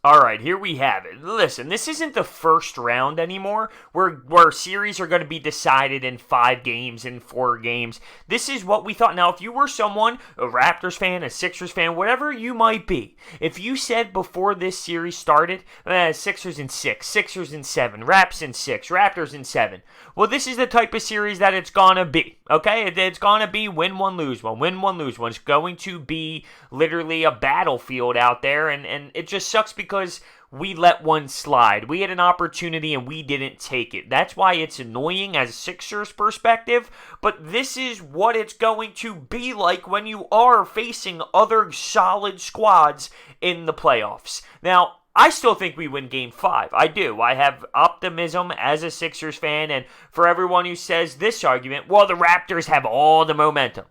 All right, here we have it. Listen, this isn't the first round anymore, where series are going to be decided in 5 games, in 4 games. This is what we thought. Now, if you were someone, a Raptors fan, a Sixers fan, whatever you might be, if you said before this series started, Sixers in 6, Sixers in 7, Raps in 6, Raptors in 7, well, this is the type of series that it's going to be, okay? It's going to be win one, lose one, win one, lose one. It's going to be literally a battlefield out there, and it just sucks because we let one slide. We had an opportunity and we didn't take it. That's why it's annoying as a Sixers perspective, but this is what it's going to be like when you are facing other solid squads in the playoffs. Now, I still think we win Game 5. I do. I have optimism as a Sixers fan, and for everyone who says this argument, well, the Raptors have all the momentum.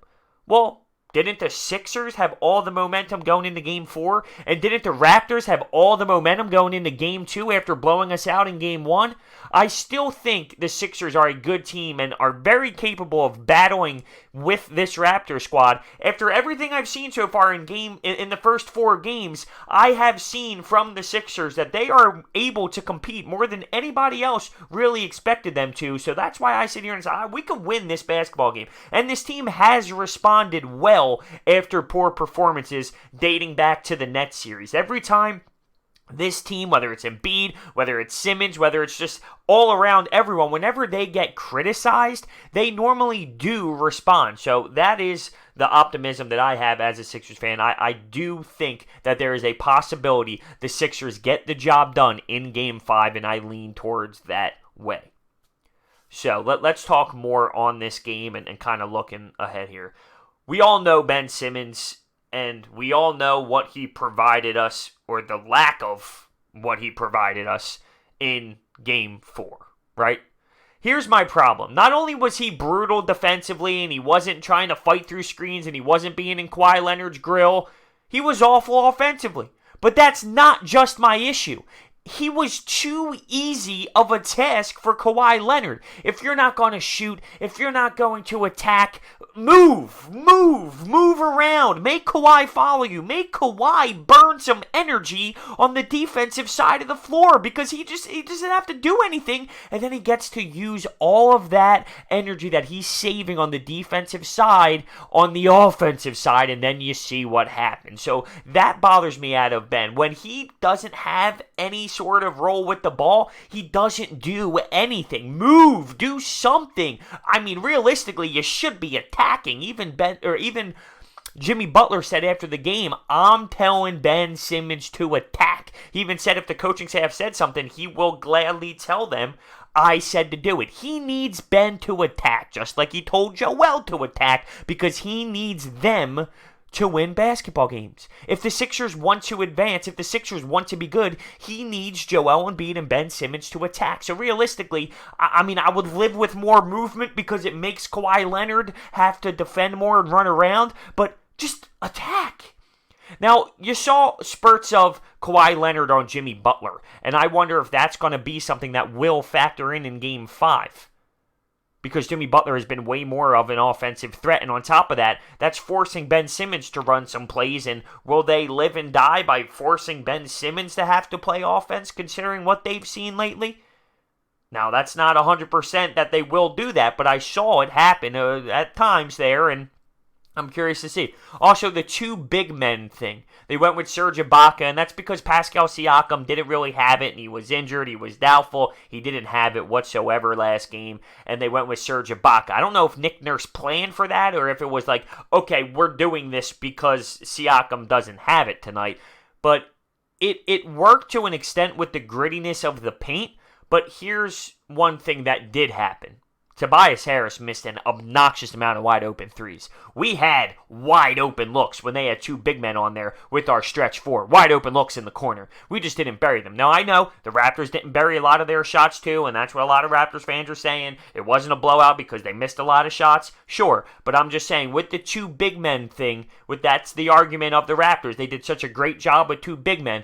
Well, didn't the Sixers have all the momentum going into Game 4? And didn't the Raptors have all the momentum going into Game 2 after blowing us out in Game 1? I still think the Sixers are a good team and are very capable of battling with this Raptors squad. After everything I've seen so far in the first 4 games, I have seen from the Sixers that they are able to compete more than anybody else really expected them to. So that's why I sit here and say, we can win this basketball game. And this team has responded well after poor performances dating back to the Nets series. Every time this team, whether it's Embiid, whether it's Simmons, whether it's just all around everyone, whenever they get criticized, they normally do respond. So that is the optimism that I have as a Sixers fan. I do think that there is a possibility the Sixers get the job done in Game 5, and I lean towards that way. So let's talk more on this game and kind of looking ahead here. We all know Ben Simmons, and we all know what he provided us, or the lack of what he provided us in Game 4, right? Here's my problem. Not only was he brutal defensively, and he wasn't trying to fight through screens, and he wasn't being in Kawhi Leonard's grill, he was awful offensively. But that's not just my issue. He was too easy of a task for Kawhi Leonard. If you're not going to shoot, if you're not going to attack, move around. Make Kawhi follow you. Make Kawhi burn some energy on the defensive side of the floor, because he doesn't have to do anything, and then he gets to use all of that energy that he's saving on the defensive side on the offensive side, and then you see what happens. So that bothers me out of Ben. When he doesn't have any sort of role with the ball, he doesn't do anything. Move, do something. I mean, realistically, you should be attacking. Even Jimmy Butler said after the game, I'm telling Ben Simmons to attack. He even said if the coaching staff said something, he will gladly tell them, I said to do it. He needs Ben to attack, just like he told Joel to attack, because he needs them to win basketball games. If the Sixers want to advance, if the Sixers want to be good, he needs Joel Embiid and Ben Simmons to attack. So realistically, I would live with more movement because it makes Kawhi Leonard have to defend more and run around, but just attack. Now, you saw spurts of Kawhi Leonard on Jimmy Butler, and I wonder if that's going to be something that will factor in Game 5. Because Jimmy Butler has been way more of an offensive threat. And on top of that, that's forcing Ben Simmons to run some plays. And will they live and die by forcing Ben Simmons to have to play offense, considering what they've seen lately? Now, that's not 100% that they will do that, but I saw it happen at times there, and I'm curious to see. Also, the 2 big men thing. They went with Serge Ibaka, and that's because Pascal Siakam didn't really have it, and he was injured, he was doubtful, he didn't have it whatsoever last game, and they went with Serge Ibaka. I don't know if Nick Nurse planned for that, or if it was like, okay, we're doing this because Siakam doesn't have it tonight, but it worked to an extent with the grittiness of the paint, but here's one thing that did happen. Tobias Harris missed an obnoxious amount of wide open threes. We had wide open looks when they had 2 big men on there with our stretch 4. Wide open looks in the corner. We just didn't bury them. Now, I know the Raptors didn't bury a lot of their shots too, and that's what a lot of Raptors fans are saying. It wasn't a blowout because they missed a lot of shots. Sure, but I'm just saying with the 2 big men thing, that's the argument of the Raptors. They did such a great job with 2 big men.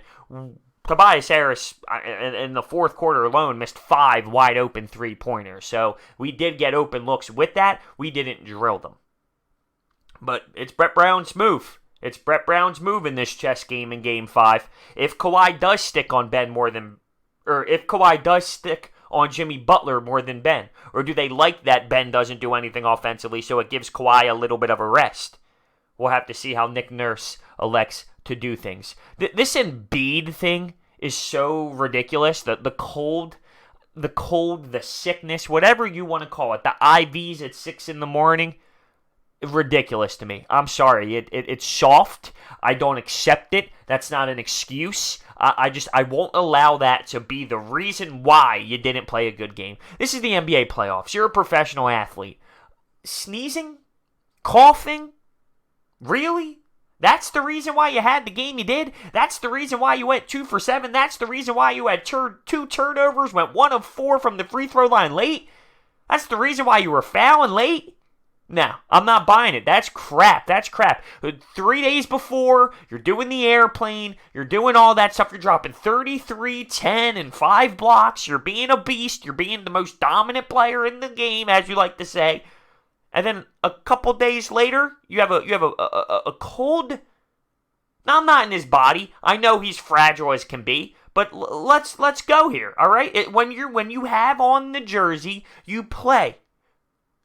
Tobias Harris, in the fourth quarter alone, missed 5 wide-open three-pointers. So we did get open looks with that. We didn't drill them. But it's Brett Brown's move. It's Brett Brown's move in this chess game in Game 5. If Kawhi does stick on if Kawhi does stick on Jimmy Butler more than Ben, or do they like that Ben doesn't do anything offensively, so it gives Kawhi a little bit of a rest? We'll have to see how Nick Nurse elects to do things. This Embiid thing is so ridiculous. The cold, the sickness, whatever you want to call it, the IVs at 6 in the morning, ridiculous to me. I'm sorry. It's soft. I don't accept it. That's not an excuse. I won't allow that to be the reason why you didn't play a good game. This is the NBA playoffs. You're a professional athlete. Sneezing? Coughing? Really? That's the reason why you had the game you did? That's the reason why you went 2 for 7? That's the reason why you had 2 turnovers, went 1 of 4 from the free throw line late? That's the reason why you were fouling late? No, I'm not buying it. That's crap. 3 days before, you're doing the airplane, you're doing all that stuff, you're dropping 33, 10, and 5 blocks, you're being a beast, you're being the most dominant player in the game, as you like to say. And then a couple days later, you have a cold. Now, I'm not in his body. I know he's fragile as can be, but let's go here. All right. When you have on the jersey, you play.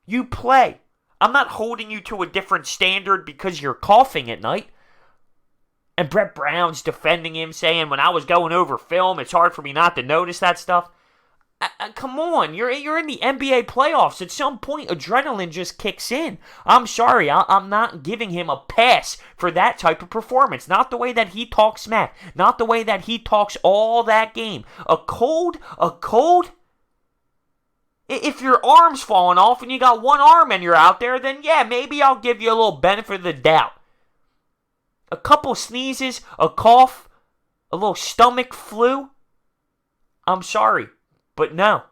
You play. I'm not holding you to a different standard because you're coughing at night. And Brett Brown's defending him, saying when I was going over film, it's hard for me not to notice that stuff. Come on, you're in the NBA playoffs. At some point, adrenaline just kicks in. I'm sorry, I'm not giving him a pass for that type of performance. Not the way that he talks smack. Not the way that he talks all that game. A cold? If your arm's falling off and you got one arm and you're out there, then yeah, maybe I'll give you a little benefit of the doubt. A couple sneezes, a cough, a little stomach flu. I'm sorry. But no.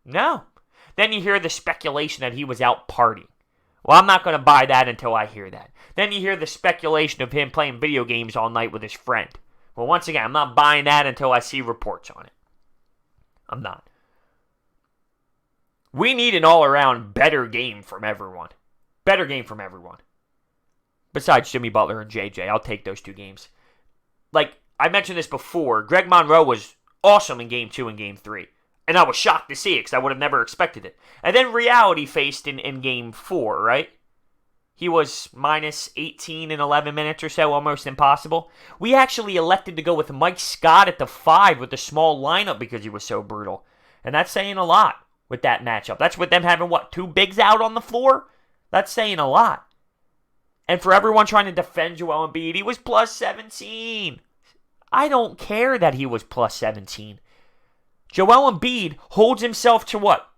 Then you hear the speculation that he was out partying. Well, I'm not going to buy that until I hear that. Then you hear the speculation of him playing video games all night with his friend. Well, once again, I'm not buying that until I see reports on it. I'm not. We need an all-around better game from everyone. Better game from everyone. Besides Jimmy Butler and JJ, I'll take those 2 games. Like, I mentioned this before, Greg Monroe was awesome in Game 2 and Game 3. And I was shocked to see it because I would have never expected it. And then reality faced in Game 4, right? He was minus 18 in 11 minutes or so, almost impossible. We actually elected to go with Mike Scott at the 5 with the small lineup because he was so brutal. And that's saying a lot with that matchup. That's with them having, 2 bigs out on the floor? That's saying a lot. And for everyone trying to defend Joel Embiid, he was plus 17. I don't care that he was plus 17. Joel Embiid holds himself to what?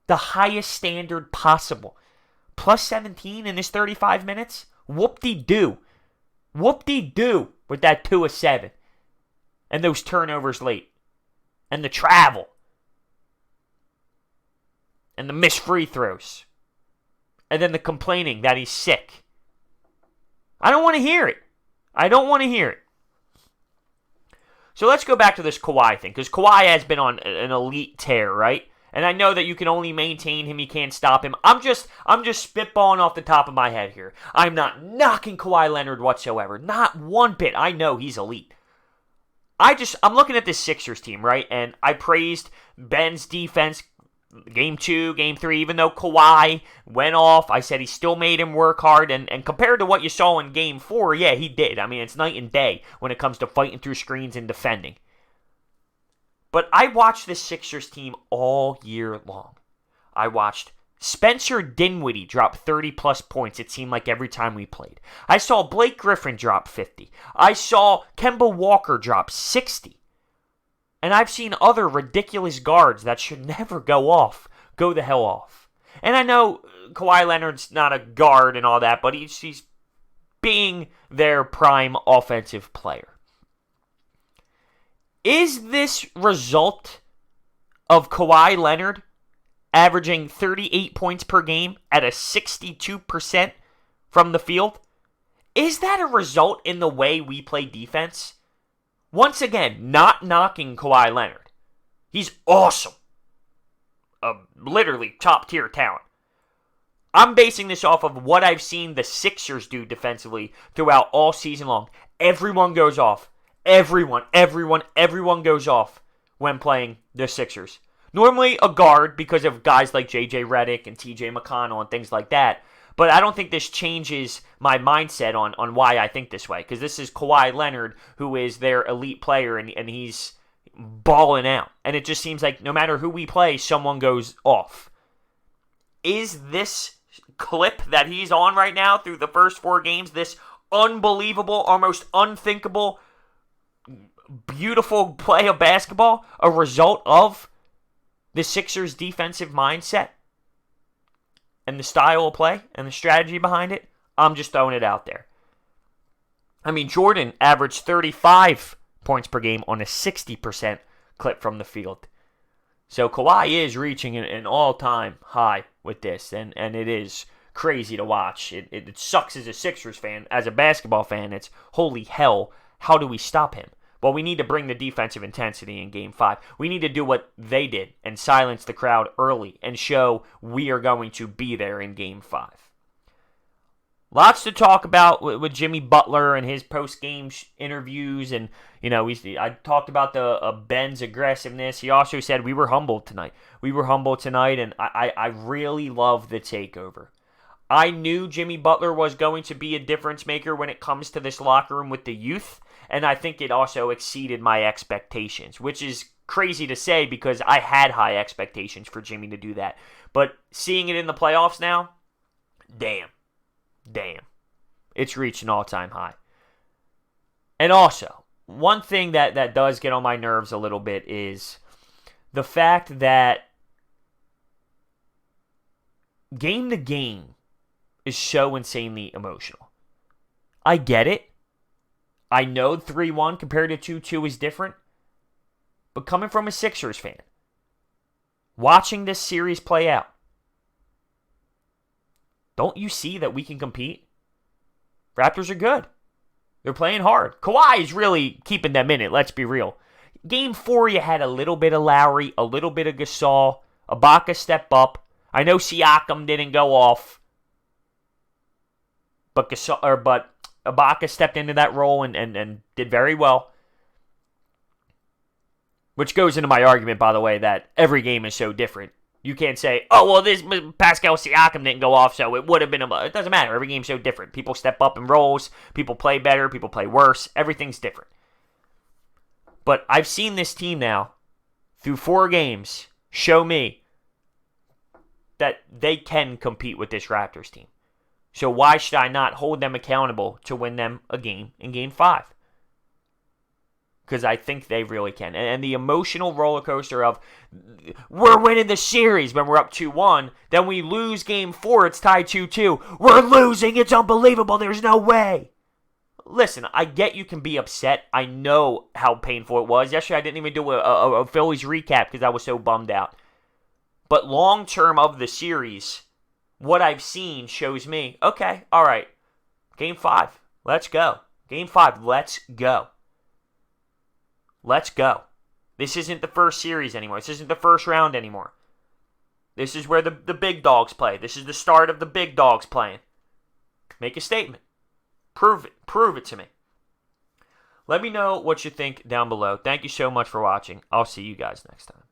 The highest standard possible. Plus 17 in his 35 minutes? Whoop-de-doo. Whoop-de-doo with that 2 of 7. And those turnovers late. And the travel. And the missed free throws. And then the complaining that he's sick. I don't want to hear it. So let's go back to this Kawhi thing, because Kawhi has been on an elite tear, right? And I know that you can only maintain him, you can't stop him. I'm just spitballing off the top of my head here. I'm not knocking Kawhi Leonard whatsoever. Not one bit. I know he's elite. I'm looking at this Sixers team, right? And I praised Ben's defense Game 2, Game 3, even though Kawhi went off, I said he still made him work hard, and compared to what you saw in Game 4, yeah, he did. I mean, it's night and day when it comes to fighting through screens and defending. But I watched this Sixers team all year long. I watched Spencer Dinwiddie drop 30-plus points, it seemed like every time we played. I saw Blake Griffin drop 50. I saw Kemba Walker drop 60. And I've seen other ridiculous guards that should never go the hell off. And I know Kawhi Leonard's not a guard and all that, but he's being their prime offensive player. Is this result of Kawhi Leonard averaging 38 points per game at a 62% from the field? Is that a result in the way we play defense? Once again, not knocking Kawhi Leonard. He's awesome. Literally top-tier talent. I'm basing this off of what I've seen the Sixers do defensively throughout all season long. Everyone goes off. Everyone goes off when playing the Sixers. Normally a guard because of guys like J.J. Redick and T.J. McConnell and things like that. But I don't think this changes my mindset on why I think this way. Because this is Kawhi Leonard, who is their elite player, and he's balling out. And it just seems like no matter who we play, someone goes off. Is this clip that he's on right now through the first 4 games, this unbelievable, almost unthinkable, beautiful play of basketball, a result of the Sixers' defensive mindset and the style of play and the strategy behind it? I'm just throwing it out there. I mean, Jordan averaged 35 points per game on a 60% clip from the field. So Kawhi is reaching an all-time high with this, and it is crazy to watch. It sucks as a Sixers fan. As a basketball fan, it's holy hell, how do we stop him? Well, we need to bring the defensive intensity in Game 5. We need to do what they did and silence the crowd early and show we are going to be there in Game 5. Lots to talk about with Jimmy Butler and his post-game interviews. And, I talked about the Ben's aggressiveness. He also said we were humbled tonight. And I really love the takeover. I knew Jimmy Butler was going to be a difference maker when it comes to this locker room with the youth. And I think it also exceeded my expectations, which is crazy to say because I had high expectations for Jimmy to do that. But seeing it in the playoffs now, damn. It's reached an all-time high. And also, one thing that does get on my nerves a little bit is the fact that game to game is so insanely emotional. I get it. I know 3-1 compared to 2-2 is different. But coming from a Sixers fan, watching this series play out, don't you see that we can compete? Raptors are good. They're playing hard. Kawhi is really keeping them in it, let's be real. Game 4, you had a little bit of Lowry, a little bit of Gasol, Ibaka step up. I know Siakam didn't go off, but Ibaka stepped into that role and did very well. Which goes into my argument, by the way, that every game is so different. You can't say, oh, well, this Pascal Siakam didn't go off, so it would have been it doesn't matter. Every game's so different. People step up in roles. People play better. People play worse. Everything's different. But I've seen this team now, through 4 games, show me that they can compete with this Raptors team. So why should I not hold them accountable to win them a game in Game 5? Because I think they really can. And the emotional roller coaster of we're winning the series when we're up 2-1. Then we lose Game 4. It's tied 2-2. We're losing. It's unbelievable. There's no way. Listen, I get you can be upset. I know how painful it was. Yesterday I didn't even do a Phillies recap because I was so bummed out. But long term of the series, what I've seen shows me, okay, all right, Game 5, let's go. Game 5, let's go. Let's go. This isn't the first series anymore. This isn't the first round anymore. This is where the big dogs play. This is the start of the big dogs playing. Make a statement. Prove it. Prove it to me. Let me know what you think down below. Thank you so much for watching. I'll see you guys next time.